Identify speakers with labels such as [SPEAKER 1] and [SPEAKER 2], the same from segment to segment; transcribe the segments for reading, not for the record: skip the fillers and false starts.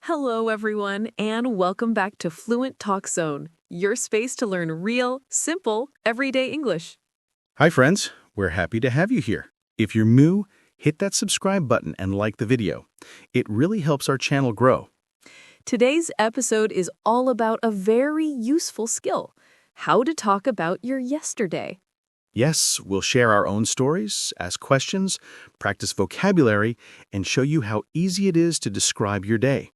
[SPEAKER 1] Hello, everyone, and welcome back to FluentTalk Zone, your space to learn real, simple, everyday English.
[SPEAKER 2] Hi friends, we're happy to have you here. If you're new, hit that subscribe button and like the video. It really helps our channel grow.
[SPEAKER 1] Today's episode is all about a very useful skill, how to talk about your yesterday.
[SPEAKER 2] Yes, we'll share our own stories, ask questions, practice vocabulary, and show you how easy it is to describe your day.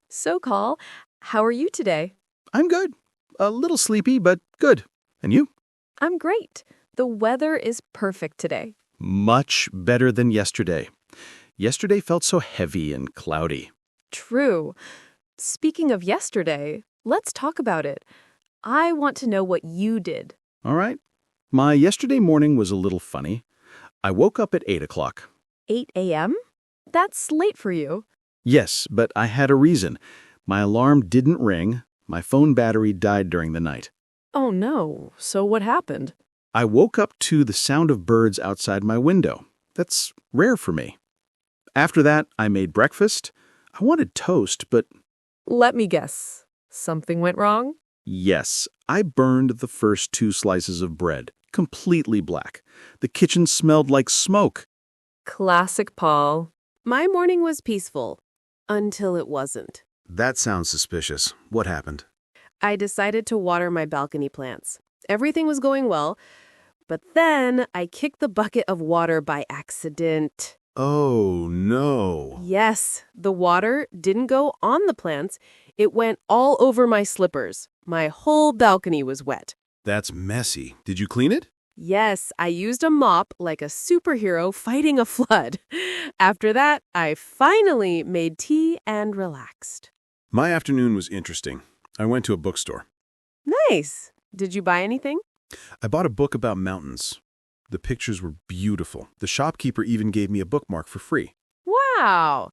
[SPEAKER 1] So, Call, how are you today?
[SPEAKER 2] I'm good. A little sleepy, but good. And you?
[SPEAKER 1] I'm great. The weather is perfect today.
[SPEAKER 2] Much better than yesterday. Yesterday felt so heavy and cloudy.
[SPEAKER 1] True. Speaking of yesterday, let's talk about it. I want to know what you did.
[SPEAKER 2] All right. My yesterday morning was a little funny. I woke up at 8 o'clock.
[SPEAKER 1] 8 a.m.? That's late for you.
[SPEAKER 2] Yes, but I had a reason. My alarm didn't ring. My phone battery died during the night.
[SPEAKER 1] Oh no, so what happened?
[SPEAKER 2] I woke up to the sound of birds outside my window. That's rare for me. After that, I made breakfast. I wanted toast, but
[SPEAKER 1] Let me guess. Something went wrong?
[SPEAKER 2] yes, I burned the first 2 slices of bread, completely black. The kitchen smelled like smoke.
[SPEAKER 1] Classic Paul. My morning was peaceful. Until it wasn't.
[SPEAKER 2] That sounds suspicious. What happened?
[SPEAKER 1] I decided to water my balcony plants. Everything was going well, but then I kicked the bucket of water by accident.
[SPEAKER 2] Oh, no.
[SPEAKER 1] Yes, the water didn't go on the plants. It went all over my slippers. My whole balcony was wet.
[SPEAKER 2] That's messy. Did you clean it?
[SPEAKER 1] Yes, I used a mop like a superhero fighting a flood. After that, I finally made tea and relaxed.
[SPEAKER 2] My afternoon was interesting. I went to a bookstore.
[SPEAKER 1] Nice. Did you buy anything?
[SPEAKER 2] I bought a book about mountains. The pictures were beautiful. The shopkeeper even gave me a bookmark for free.
[SPEAKER 1] Wow.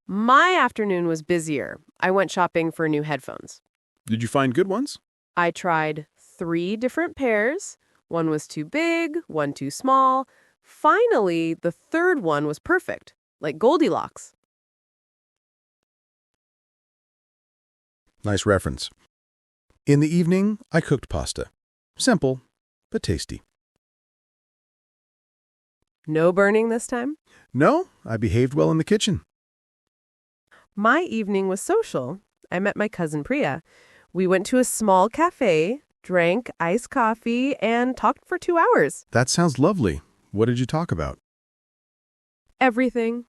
[SPEAKER 1] My afternoon was busier. I went shopping for new headphones.
[SPEAKER 2] Did you find good ones?
[SPEAKER 1] I tried 3 different pairs. One was too big, one too small. Finally, the third one was perfect, like Goldilocks.
[SPEAKER 2] Nice reference. In the evening, I cooked pasta. Simple, but tasty.
[SPEAKER 1] No burning this time?
[SPEAKER 2] No, I behaved well in the kitchen.
[SPEAKER 1] My evening was social. I met my cousin Priya. We went to a small cafe, drank iced coffee, and talked for 2 hours.
[SPEAKER 2] That sounds lovely. What did you talk about?
[SPEAKER 1] Everything.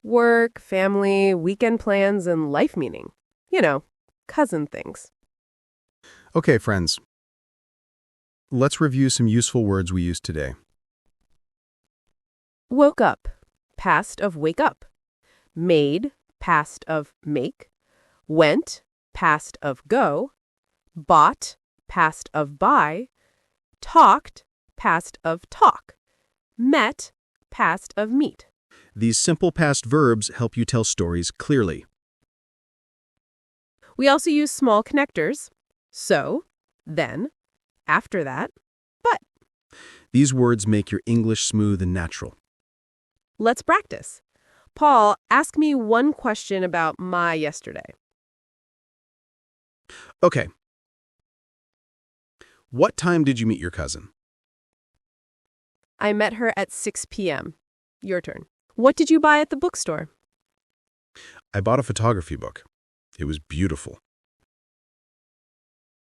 [SPEAKER 1] Work, family, weekend plans, and life meaning. You know, cousin things.
[SPEAKER 2] Okay, friends. Let's review some useful words we used today.
[SPEAKER 1] Woke up, past of wake up. Made, past of make. Went, past of go. Bought, past of buy. Talked, past of talk. Met, past of meet.
[SPEAKER 2] These simple past verbs help you tell stories clearly.
[SPEAKER 1] We also use small connectors. So, then, after that, but.
[SPEAKER 2] These words make your English smooth and natural.
[SPEAKER 1] Let's practice. Paul, ask me one question about my yesterday.
[SPEAKER 2] Okay. What time did you meet your cousin?
[SPEAKER 1] I met her at 6 p.m. Your turn. What did you buy at the bookstore?
[SPEAKER 2] I bought a photography book. It was beautiful.